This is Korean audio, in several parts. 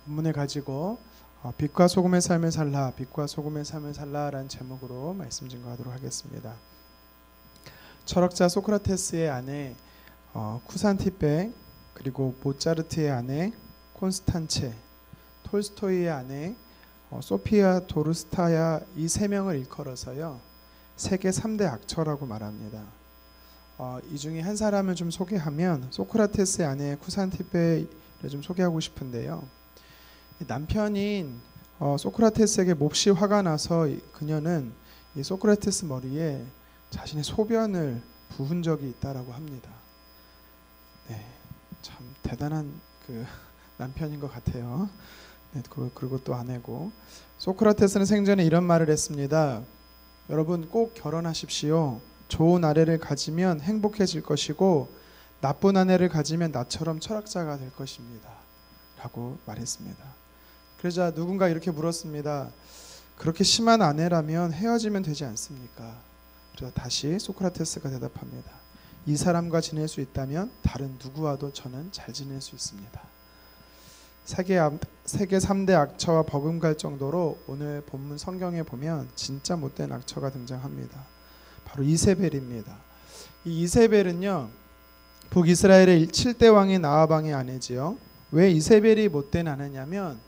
본문을 가지고 빛과 소금의 삶을 살라, 빛과 소금의 삶을 살라라는 제목으로 말씀 증거하도록 하겠습니다. 철학자 소크라테스의 아내 쿠산티베, 그리고 모차르트의 아내 콘스탄체, 톨스토이의 아내 소피아 도르스타야, 이 세 명을 일컬어서요 세계 3대 악처라고 말합니다. 이 중에 한 사람을 좀 소개하면 소크라테스의 아내 쿠산티베를 좀 소개하고 싶은데요. 남편인 소크라테스에게 몹시 화가 나서 그녀는 이 소크라테스 머리에 자신의 소변을 부은 적이 있다라고 합니다. 네, 참 대단한 그 남편인 것 같아요. 네, 그리고 또 아내고, 소크라테스는 생전에 이런 말을 했습니다. 여러분 꼭 결혼하십시오. 좋은 아내를 가지면 행복해질 것이고 나쁜 아내를 가지면 나처럼 철학자가 될 것입니다 라고 말했습니다. 그러자 누군가 이렇게 물었습니다. 그렇게 심한 아내라면 헤어지면 되지 않습니까? 그래서 다시 소크라테스가 대답합니다. 이 사람과 지낼 수 있다면 다른 누구와도 저는 잘 지낼 수 있습니다. 세계 3대 악처와 버금갈 정도로 오늘 본문 성경에 보면 진짜 못된 악처가 등장합니다. 바로 이세벨입니다. 이 이세벨은요 북이스라엘의 7대 왕인 아합 왕의 아내지요. 왜 이세벨이 못된 아내냐면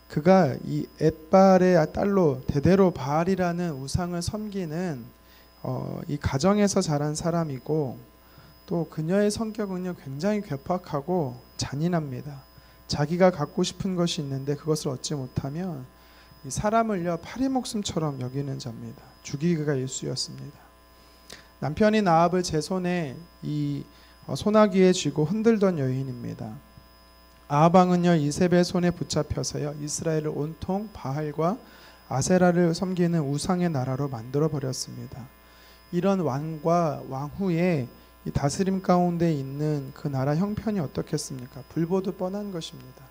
그가 이 엣바알의 딸로 대대로 바알이라는 우상을 섬기는 이 가정에서 자란 사람이고, 또 그녀의 성격은요 굉장히 괴팍하고 잔인합니다. 자기가 갖고 싶은 것이 있는데 그것을 얻지 못하면 이 사람을요 파리 목숨처럼 여기는 자입니다. 죽이기가 일쑤였습니다. 남편인 아합을 제 손에 이 소나기에 쥐고 흔들던 여인입니다. 아합 왕은요 이세벨 손에 붙잡혀서요 이스라엘을 온통 바알과 아세라를 섬기는 우상의 나라로 만들어 버렸습니다. 이런 왕과 왕후의 이 다스림 가운데 있는 그 나라 형편이 어떻겠습니까? 불보듯 뻔한 것입니다.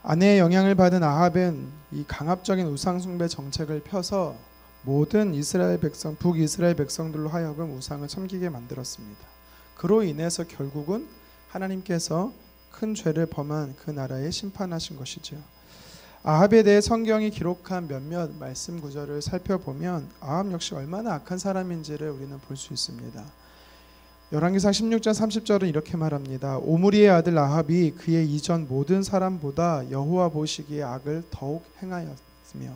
아내의 영향을 받은 아합은 이 강압적인 우상숭배 정책을 펴서 모든 이스라엘 백성, 북이스라엘 백성들로 하여금 우상을 섬기게 만들었습니다. 그로 인해서 결국은 하나님께서 큰 죄를 범한 그 나라에 심판하신 것이죠. 아합에 대해 성경이 기록한 몇몇 말씀 구절을 살펴보면 아합 역시 얼마나 악한 사람인지를 우리는 볼 수 있습니다. 열왕기상 16장 30절은 이렇게 말합니다. 오므리의 아들 아합이 그의 이전 모든 사람보다 여호와 보시기에 악을 더욱 행하였으며,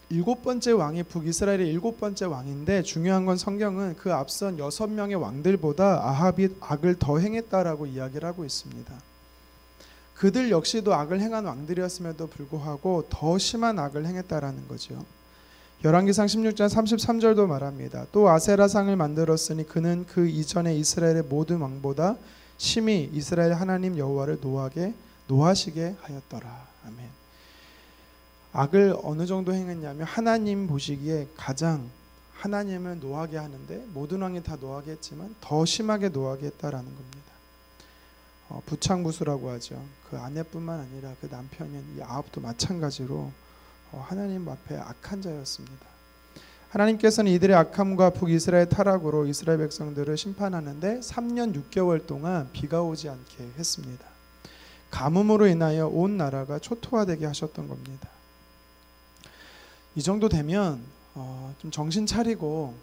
7번째 왕이 북이스라엘의 7번째 왕인데, 중요한 건 성경은 그 앞선 6명의 왕들보다 아합이 악을 더 행했다라고 이야기를 하고 있습니다. 그들 역시도 악을 행한 왕들이었음에도 불구하고 더 심한 악을 행했다라는 거죠. 열왕기상 16장 33절도 말합니다. 또 아세라상을 만들었으니 그는 그 이전에 이스라엘의 모든 왕보다 심히 이스라엘 하나님 여호와를 노하시게 하였더라. 아멘. 악을 어느 정도 행했냐면 하나님 보시기에 가장 하나님을 노하게 하는데, 모든 왕이 다 노하게 했지만 더 심하게 노하게 했다라는 겁니다. 부창부수라고 하죠. 그 아내뿐만 아니라 그 남편인 이 아합도 마찬가지로 하나님 앞에 악한 자였습니다. 하나님께서는 이들의 악함과 북이스라엘 타락으로 이스라엘 백성들을 심판하는데 3년 6개월 동안 비가 오지 않게 했습니다. 가뭄으로 인하여 온 나라가 초토화되게 하셨던 겁니다. 이 정도 되면 좀 정신 차리고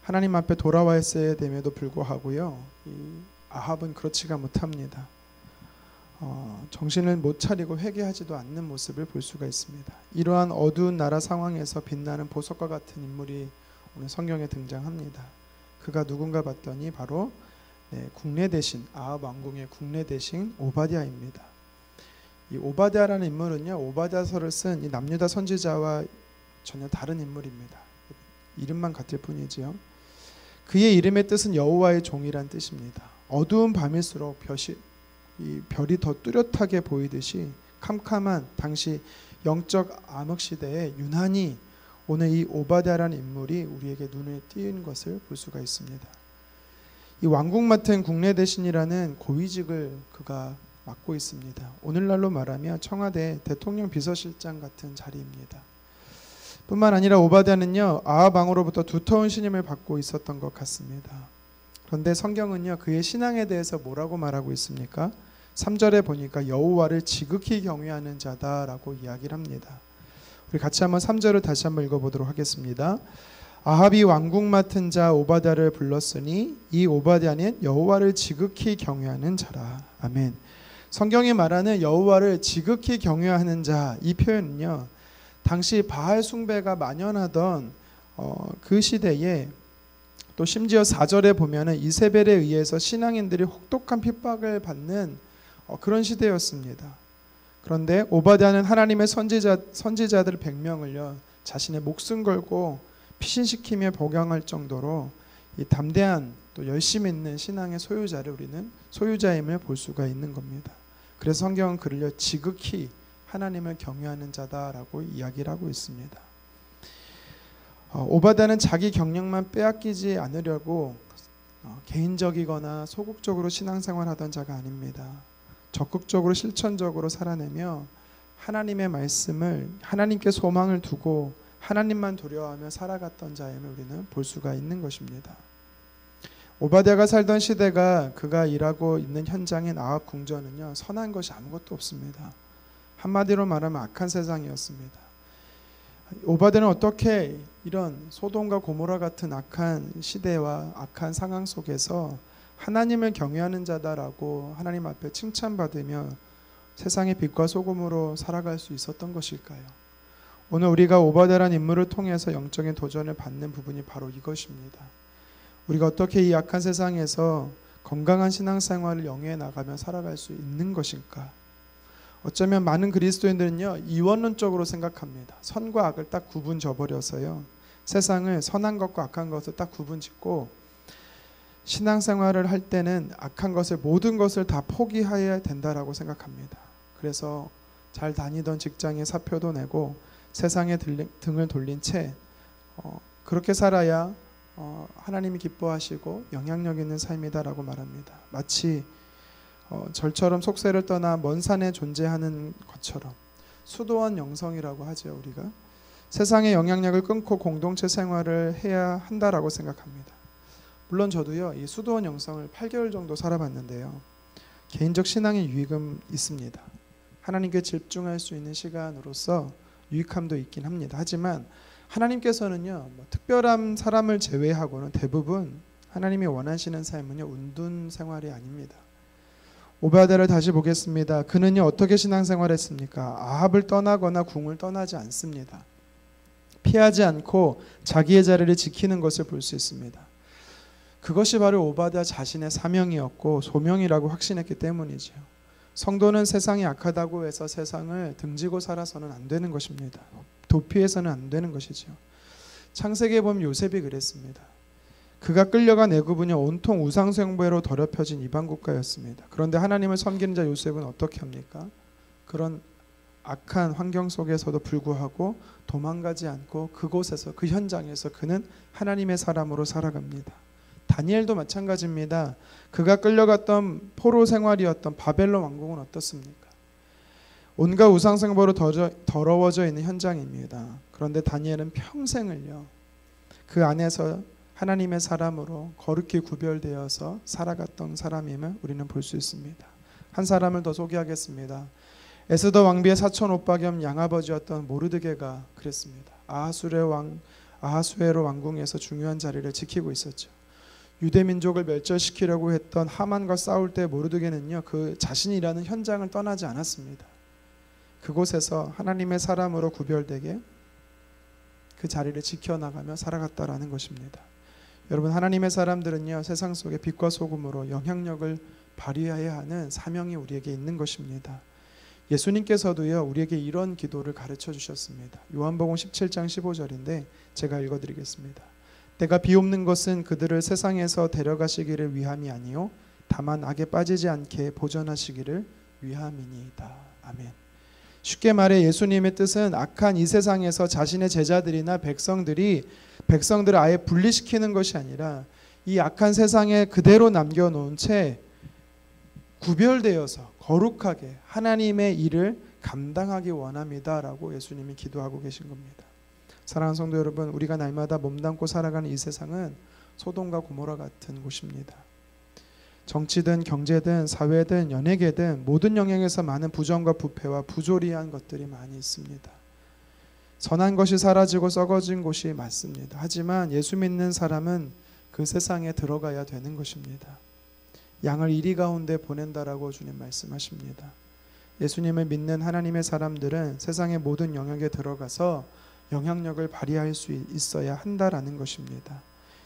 하나님 앞에 돌아와 있어야 됨에도 불구하고요, 이 아합은 그렇지가 못합니다. 정신을 못 차리고 회개하지도 않는 모습을 볼 수가 있습니다. 이러한 어두운 나라 상황에서 빛나는 보석과 같은 인물이 오늘 성경에 등장합니다. 그가 누군가 봤더니 바로 국내 대신, 아합 왕궁의 국내 대신 오바댜입니다. 이 오바댜라는 인물은요, 오바댜서를 쓴 이 남유다 선지자와 전혀 다른 인물입니다. 이름만 같을 뿐이지요. 그의 이름의 뜻은 여호와의 종이란 뜻입니다. 어두운 밤일수록 이 별이 더 뚜렷하게 보이듯이 캄캄한 당시 영적 암흑 시대에 유난히 오늘 이 오바댜라는 인물이 우리에게 눈에 띄는 것을 볼 수가 있습니다. 이 왕궁 맡은 국내 대신이라는 고위직을 그가 맡고 있습니다. 오늘날로 말하면 청와대 대통령 비서실장 같은 자리입니다. 뿐만 아니라 오바댜는요 아합 왕으로부터 두터운 신임을 받고 있었던 것 같습니다. 그런데 성경은요 그의 신앙에 대해서 뭐라고 말하고 있습니까? 3절에 보니까 여호와를 지극히 경외하는 자다라고 이야기를 합니다. 우리 같이 한번 3절을 다시 한번 읽어보도록 하겠습니다. 아합이 왕궁 맡은 자 오바댜를 불렀으니 이 오바댜는 여호와를 지극히 경외하는 자라. 아멘. 성경이 말하는 여호와를 지극히 경외하는 자, 이 표현은요, 당시 바알 숭배가 만연하던 그 시대에, 또 심지어 4절에 보면은 이세벨에 의해서 신앙인들이 혹독한 핍박을 받는 그런 시대였습니다. 그런데 오바댜는 하나님의 선지자들 100명을요 자신의 목숨 걸고 피신시키며 복양할 정도로 이 담대한 또 열심 있는 신앙의 소유자를 우리는 소유자임을 볼 수가 있는 겁니다. 그래서 성경은 그를 지극히 하나님을 경외하는 자다라고 이야기를 하고 있습니다. 오바댜는 자기 경력만 빼앗기지 않으려고 개인적이거나 소극적으로 신앙생활하던 자가 아닙니다. 적극적으로 실천적으로 살아내며 하나님의 말씀을, 하나님께 소망을 두고 하나님만 두려워하며 살아갔던 자임을 우리는 볼 수가 있는 것입니다. 오바댜가 살던 시대가 그가 일하고 있는 현장인 아합 궁전은요, 선한 것이 아무것도 없습니다. 한마디로 말하면 악한 세상이었습니다. 오바댜는 어떻게 이런 소돔과 고모라 같은 악한 시대와 악한 상황 속에서 하나님을 경외하는 자다라고 하나님 앞에 칭찬받으며 세상의 빛과 소금으로 살아갈 수 있었던 것일까요? 오늘 우리가 오바댜란 인물을 통해서 영적인 도전을 받는 부분이 바로 이것입니다. 우리가 어떻게 이 악한 세상에서 건강한 신앙생활을 영위해 나가며 살아갈 수 있는 것일까? 어쩌면 많은 그리스도인들은요, 이원론적으로 생각합니다. 선과 악을 딱 구분 져버려서요, 세상을 선한 것과 악한 것을 딱 구분 짓고 신앙생활을 할 때는 악한 것을, 모든 것을 다 포기해야 된다라고 생각합니다. 그래서 잘 다니던 직장에 사표도 내고 세상에 등을 돌린 채 그렇게 살아야 하나님이 기뻐하시고 영향력 있는 삶이다라고 말합니다. 마치 절처럼 속세를 떠나 먼 산에 존재하는 것처럼, 수도원 영성이라고 하죠. 우리가 세상의 영향력을 끊고 공동체 생활을 해야 한다라고 생각합니다. 물론 저도요, 이 수도원 영성을 8개월 정도 살아봤는데요, 개인적 신앙의 유익은 있습니다. 하나님께 집중할 수 있는 시간으로서 유익함도 있긴 합니다. 하지만 하나님께서는요, 특별한 사람을 제외하고는 대부분 하나님이 원하시는 삶은요, 운둔 생활이 아닙니다. 오바댜를 다시 보겠습니다. 그는요, 어떻게 신앙생활했습니까? 아합을 떠나거나 궁을 떠나지 않습니다. 피하지 않고 자기의 자리를 지키는 것을 볼 수 있습니다. 그것이 바로 오바댜 자신의 사명이었고 소명이라고 확신했기 때문이죠. 성도는 세상이 악하다고 해서 세상을 등지고 살아서는 안 되는 것입니다. 도피해서는 안 되는 것이죠. 창세기에 보면 요셉이 그랬습니다. 그가 끌려간 애굽은요, 온통 우상숭배로 더럽혀진 이방 국가였습니다. 그런데 하나님을 섬기는 자 요셉은 어떻게 합니까? 그런 악한 환경 속에서도 불구하고 도망가지 않고 그곳에서, 그 현장에서 그는 하나님의 사람으로 살아갑니다. 다니엘도 마찬가지입니다. 그가 끌려갔던 포로 생활이었던 바벨론 왕국은 어떻습니까? 온갖 우상숭배로 더러워져 있는 현장입니다. 그런데 다니엘은 평생을요, 그 안에서 하나님의 사람으로 거룩히 구별되어서 살아갔던 사람임을 우리는 볼 수 있습니다. 한 사람을 더 소개하겠습니다. 에스더 왕비의 사촌 오빠 겸 양아버지였던 모르드게가 그랬습니다. 아하수에로 왕궁에서 중요한 자리를 지키고 있었죠. 유대 민족을 멸절시키려고 했던 하만과 싸울 때 모르드게는요, 그 자신이 일하는 현장을 떠나지 않았습니다. 그곳에서 하나님의 사람으로 구별되게 그 자리를 지켜나가며 살아갔다라는 것입니다. 여러분, 하나님의 사람들은요, 세상 속에 빛과 소금으로 영향력을 발휘해야 하는 사명이 우리에게 있는 것입니다. 예수님께서도요, 우리에게 이런 기도를 가르쳐 주셨습니다. 요한복음 17장 15절인데 제가 읽어드리겠습니다. 때가 비옵는 것은 그들을 세상에서 데려가시기를 위함이 아니요 다만 악에 빠지지 않게 보전하시기를 위함이니이다. 아멘. 쉽게 말해 예수님의 뜻은 악한 이 세상에서 자신의 제자들이나 백성들을 아예 분리시키는 것이 아니라 이 악한 세상에 그대로 남겨놓은 채 구별되어서 거룩하게 하나님의 일을 감당하기 원합니다라고 예수님이 기도하고 계신 겁니다. 사랑하는 성도 여러분, 우리가 날마다 몸담고 살아가는 이 세상은 소돔과 고모라 같은 곳입니다. 정치든 경제든 사회든 연예계든 모든 영역에서 많은 부정과 부패와 부조리한 것들이 많이 있습니다. 선한 것이 사라지고 썩어진 곳이 맞습니다. 하지만 예수 믿는 사람은 그 세상에 들어가야 되는 것입니다. 양을 이리 가운데 보낸다라고 주님 말씀하십니다. 예수님을 믿는 하나님의 사람들은 세상의 모든 영역에 들어가서 영향력을 발휘할 수 있어야 한다라는 것입니다.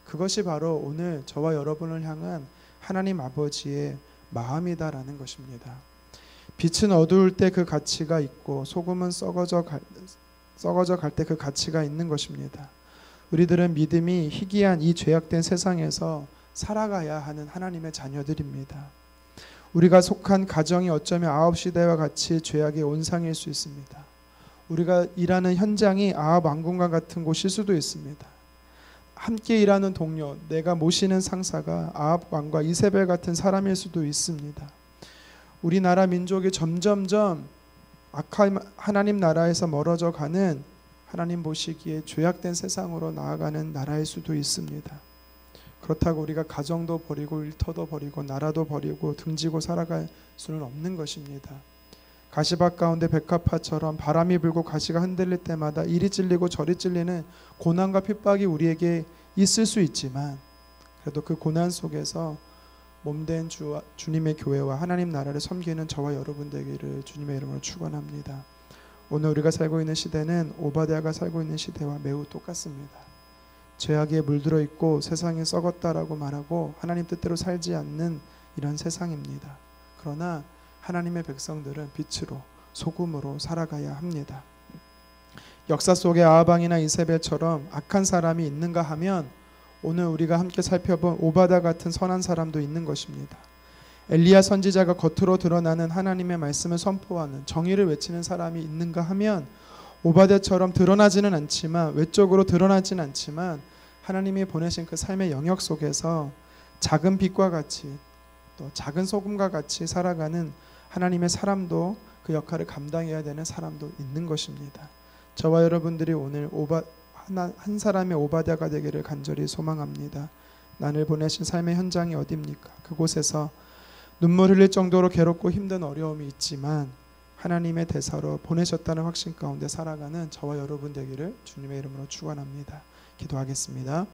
그것이 바로 오늘 저와 여러분을 향한 하나님 아버지의 마음이다라는 것입니다. 빛은 어두울 때 그 가치가 있고 소금은 썩어져 갈 때 그 가치가 있는 것입니다. 우리들은 믿음이 희귀한 이 죄악된 세상에서 살아가야 하는 하나님의 자녀들입니다. 우리가 속한 가정이 어쩌면 아합 시대와 같이 죄악의 온상일 수 있습니다. 우리가 일하는 현장이 아합 왕궁과 같은 곳일 수도 있습니다. 함께 일하는 동료, 내가 모시는 상사가 아합 왕과 이세벨 같은 사람일 수도 있습니다. 우리나라 민족이 점점점 악한 하나님 나라에서 멀어져 가는, 하나님 보시기에 죄악된 세상으로 나아가는 나라일 수도 있습니다. 그렇다고 우리가 가정도 버리고 일터도 버리고 나라도 버리고 등지고 살아갈 수는 없는 것입니다. 가시밭 가운데 백합화처럼 바람이 불고 가시가 흔들릴 때마다 이리 찔리고 저리 찔리는 고난과 핍박이 우리에게 있을 수 있지만, 그래도 그 고난 속에서 몸된 주님의 교회와 하나님 나라를 섬기는 저와 여러분 되기를 주님의 이름으로 축원합니다. 오늘 우리가 살고 있는 시대는 오바댜가 살고 있는 시대와 매우 똑같습니다. 죄악에 물들어 있고 세상이 썩었다라고 말하고 하나님 뜻대로 살지 않는 이런 세상입니다. 그러나 하나님의 백성들은 빛으로 소금으로 살아가야 합니다. 역사 속에 아합 왕이나 이세벨처럼 악한 사람이 있는가 하면 오늘 우리가 함께 살펴본 오바댜 같은 선한 사람도 있는 것입니다. 엘리야 선지자가 겉으로 드러나는 하나님의 말씀을 선포하는, 정의를 외치는 사람이 있는가 하면 오바댜처럼 드러나지는 않지만, 외적으로 드러나지는 않지만 하나님이 보내신 그 삶의 영역 속에서 작은 빛과 같이 또 작은 소금과 같이 살아가는 하나님의 사람도, 그 역할을 감당해야 되는 사람도 있는 것입니다. 저와 여러분들이 오늘 한 사람의 오바댜가 되기를 간절히 소망합니다. 나를 보내신 삶의 현장이 어디입니까? 그곳에서 눈물 흘릴 정도로 괴롭고 힘든 어려움이 있지만 하나님의 대사로 보내셨다는 확신 가운데 살아가는 저와 여러분 되기를 주님의 이름으로 축원합니다. 기도하겠습니다.